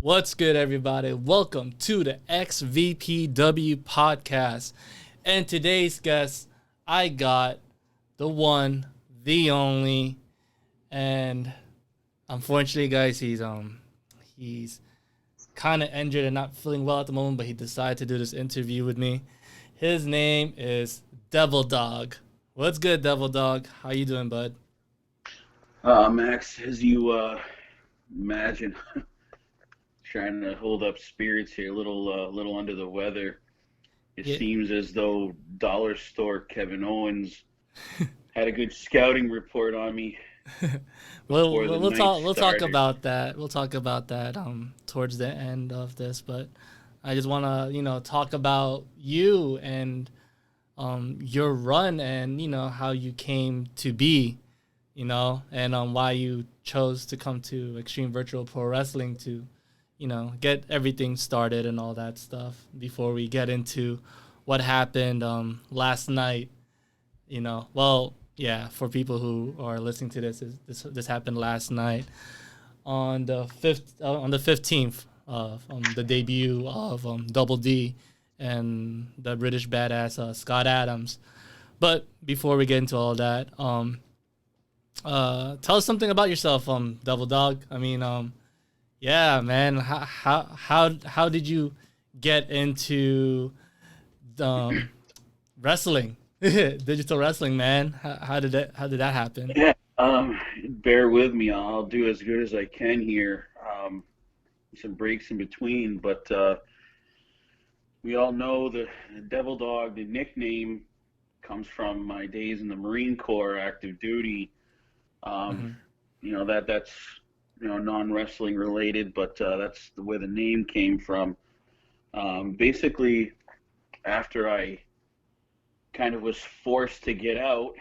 What's good, everybody? Welcome to the XVPW podcast. And today's guest, I got the one, the only, and unfortunately, guys, he's kind of injured and not feeling well at the moment, but he decided to do this interview with me. His name is Devil Dog. What's good, Devil Dog? How you doing, bud? Max, as you imagine, trying to hold up spirits here, little under the weather. It Yeah. seems as though Dollar Store Kevin Owens had a good scouting report on me Well, before the we'll night talk. We'll talk started. about that. We'll talk about that towards the end of this. But I just want to talk about you and your run and how you came to be, and why you chose to come to Extreme Virtual Pro Wrestling to get everything started and all that stuff. Before we get into what happened last night, well, yeah, for people who are listening to this happened last night on the 15th of the debut of Double D and the British badass Scott Adams. But before we get into all that, tell us something about yourself, Double Dog. I mean, yeah, man, how did you get into wrestling? Digital wrestling, man. How did that happen? Yeah, bear with me. I'll do as good as I can here. Some breaks in between, but we all know the Devil Dog, the nickname, comes from my days in the Marine Corps, active duty. Um, Hmm. that's non-wrestling related, but that's the where the name came from. Basically, after I kind of was forced to get out,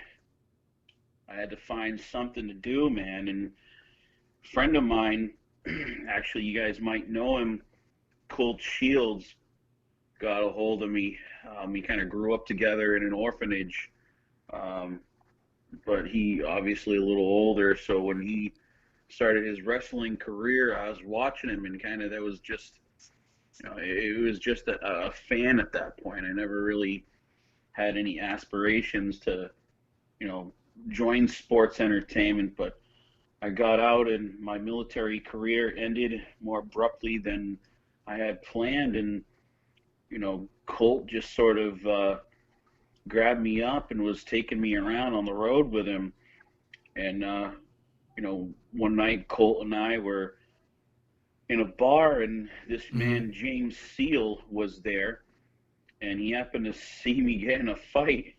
I had to find something to do, man. And a friend of mine, actually, you guys might know him, Colt Shields, got a hold of me. We kind of grew up together in an orphanage, um, but he obviously a little older. So when he started his wrestling career, I was watching him, and kind of that was just, it was just a fan at that point. I never really had any aspirations to, you know, join sports entertainment, but I got out and my military career ended more abruptly than I had planned. And, Colt just sort of grabbed me up and was taking me around on the road with him. And, one night Colt and I were in a bar, and this Hmm. man, James Seal, was there. And he happened to see me get in a fight.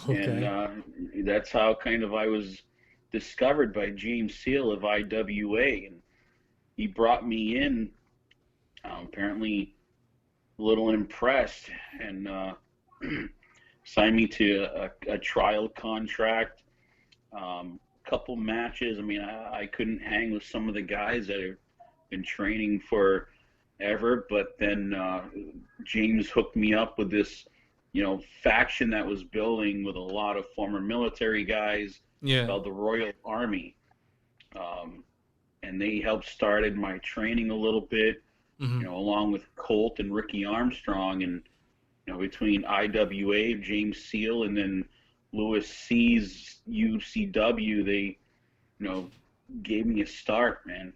And Okay. that's how kind of I was discovered by James Seal of IWA. And he brought me in, apparently a little impressed, and signed me to a trial contract, couple matches. I mean, I couldn't hang with some of the guys that have been training for ever, but then James hooked me up with this, faction that was building with a lot of former military guys Yeah. called the Royal Army. Um, and they helped started my training a little bit, Hmm. along with Colt and Ricky Armstrong, and between IWA, James Seal, and then Lewis C's UCW, they gave me a start, man.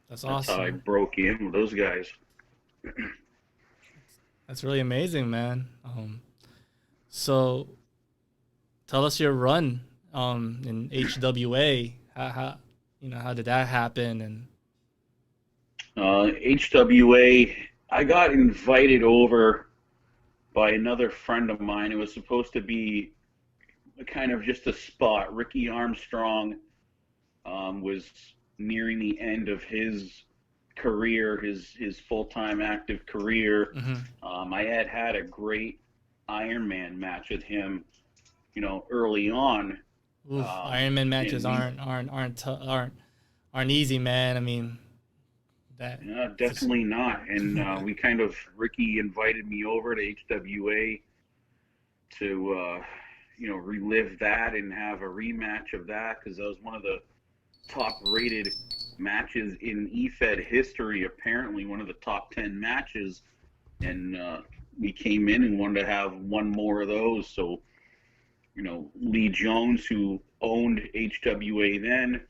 That's That's how I awesome. broke in with those guys. That's really amazing, man. So tell us your run in HWA. How did that happen? And HWA, I got invited over by another friend of mine. It was supposed to be kind of just a spot. Ricky Armstrong was nearing the end of his career, his full time active career. hmm. I had had a great Ironman match with him, early on. Oof, Ironman matches And we aren't easy, man. I mean that. Just, definitely not. And we kind of, Ricky invited me over to HWA to, relive that and have a rematch of that, because that was one of the top rated matches in EFed history, apparently one of the top 10 matches. And we came in and wanted to have one more of those. So, Lee Jones, who owned HWA then,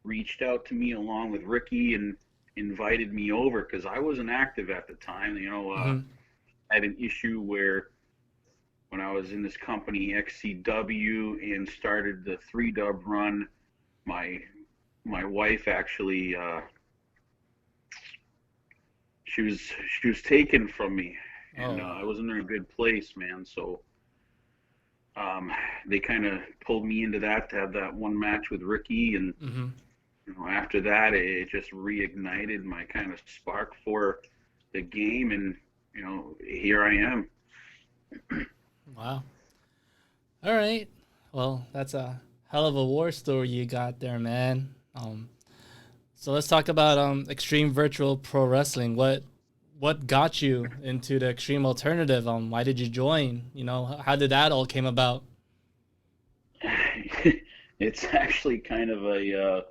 reached out to me along with Ricky and invited me over because I wasn't active at the time. I had an issue where when I was in this company, XCW, and started the 3-dub run, my wife actually, she was taken from me, and I wasn't in a good place, man. So they kind of pulled me into that to have that one match with Ricky, and after that, it just reignited my kind of spark for the game, and here I am. Wow. All right. Well, that's a hell of a war story you got there, man. So let's talk about Xtreme Virtual Pro Wrestling. What got you into the Extreme Alternative? Why did you join? How did that all came about? It's actually kind of a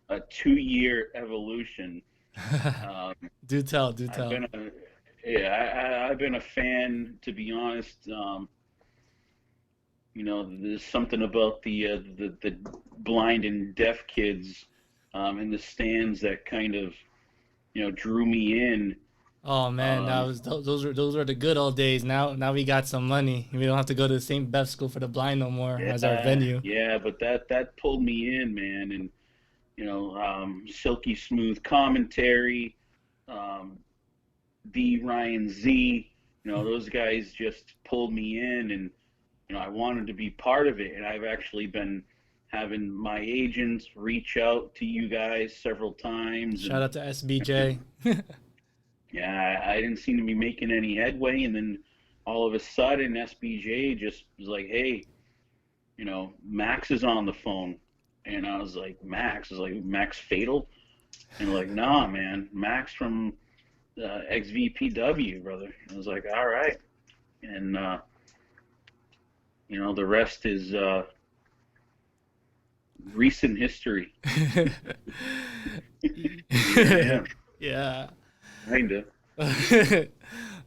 2-year evolution. Do tell. I've been a fan, to be honest. There's something about the blind and deaf kids in the stands that kind of drew me in. Oh man, those were the good old days. Now we got some money. We don't have to go to the St. Beth School for the Blind no more as our venue. Yeah, but that pulled me in, man, and silky smooth commentary, D Ryan Z, those guys just pulled me in, and I wanted to be part of it. And I've actually been having my agents reach out to you guys several times. Shout out to SBJ. Yeah, I didn't seem to be making any headway, and then all of a sudden SBJ just was like, hey, Max is on the phone. And I was like, Max? I was like, Max Fatal? And like, nah, man, Max from XVPW, brother. I was like, all right. And, the rest is recent history. Yeah. Kinda.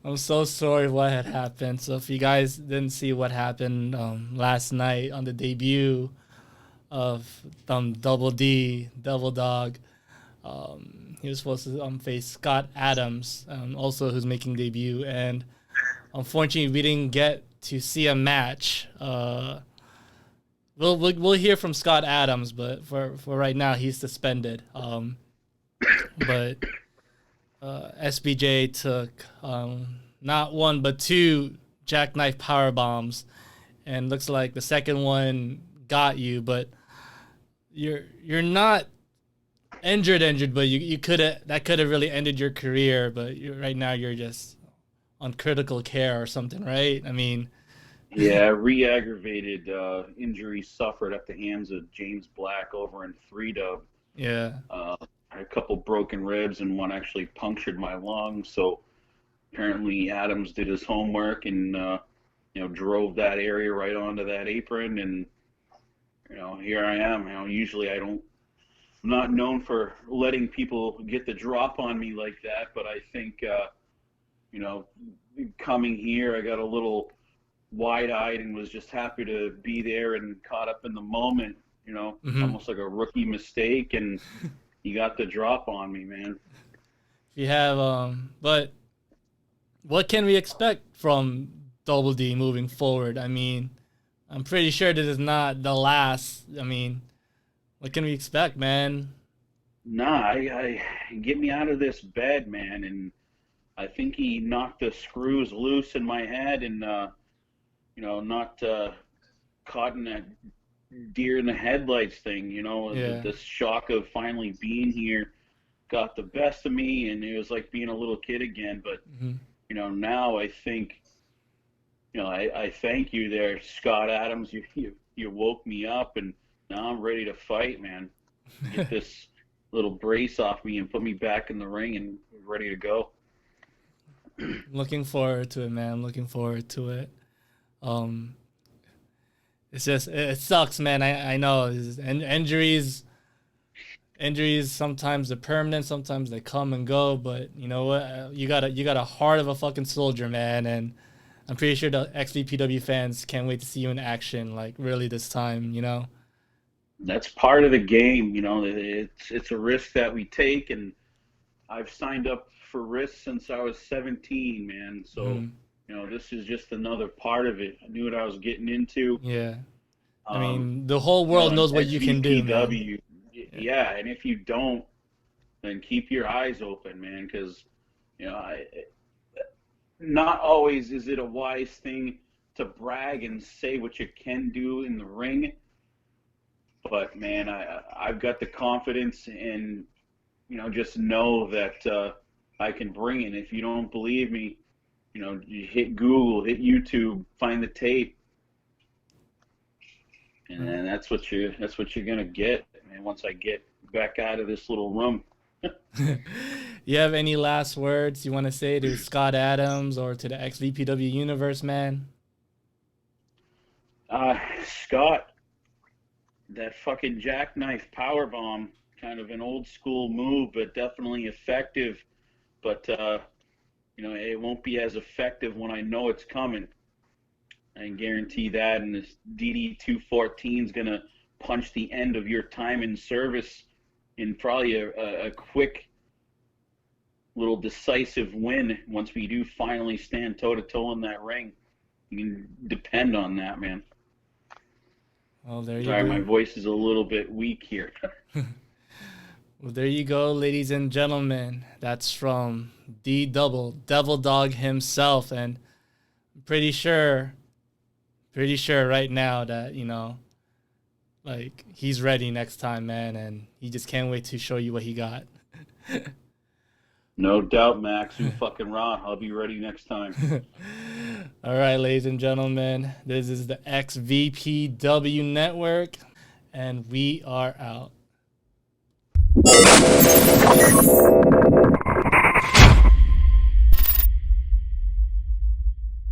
I'm so sorry what had happened. So if you guys didn't see what happened last night on the debut of Double D, Devil Dog, he was supposed to face Scott Adams, also who's making debut, and unfortunately we didn't get to see a match. We'll hear from Scott Adams, but for right now he's suspended. But SBJ took not one but 2 jackknife power bombs, and looks like the second one got you, but you're not injured, but you could have really ended your career. But right now you're just on critical care or something, right? I mean, yeah, re-aggravated injury suffered at the hands of James Black over in 3-dub. Yeah. A couple broken ribs, and one actually punctured my lung. So apparently Adams did his homework and drove that area right onto that apron, and here I am. Usually I'm not known for letting people get the drop on me like that, but I think coming here, I got a little wide-eyed and was just happy to be there and caught up in the moment. Almost like a rookie mistake, and you got the drop on me, man. You have, but what can we expect from Double D moving forward? I mean, I'm pretty sure this is not the last. I mean, what can we expect, man? Nah, I get me out of this bed, man, and I think he knocked the screws loose in my head, and not caught in that deer in the headlights thing. The shock of finally being here got the best of me, and it was like being a little kid again. But now I think I thank you there, Scott Adams. You woke me up, and now I'm ready to fight, man. Get this little brace off me and put me back in the ring and ready to go. Looking forward to it, man. Looking forward to it. It's just, it sucks, man. I know injuries injuries sometimes they're permanent, sometimes they come and go. But you know what? You got a heart of a fucking soldier, man. And I'm pretty sure the XVPW fans can't wait to see you in action, like really this time. You know. That's part of the game, you know. It's a risk that we take, and I've signed up for risks since I was 17, man. So, Hmm. you know, this is just another part of it. I knew what I was getting into. Yeah. I Um, mean, the whole you know, world and knows what you can do, man. XVPW, Yeah. yeah. And if you don't, then keep your eyes open, man, because you know, not always is it a wise thing to brag and say what you can do in the ring. But man, I've got the confidence, and you know, just know that I can bring it. If you don't believe me, you know, you hit Google, hit YouTube, find the tape, and then that's what you're gonna get. And once I get back out of this little room. You have any last words you want to say to Scott Adams or to the XVPW universe, man? Scott, that fucking jackknife power bomb, kind of an old school move, but definitely effective. But you know, it won't be as effective when I know it's coming. I can guarantee that. And this DD214 is gonna punch the end of your time in service in probably a quick little decisive win once we do finally stand toe to toe in that ring. You can depend on that, man. Well, there you Sorry, my go. voice is a little bit weak here. Well, there you go, ladies and gentlemen. That's from D Double, Devil Dog himself. And I'm pretty sure right now that, you know, like he's ready next time, man. And he just can't wait to show you what he got. No doubt, Max. You fucking raw. I'll be ready next time. All right, ladies and gentlemen, this is the XVPW Network, and we are out.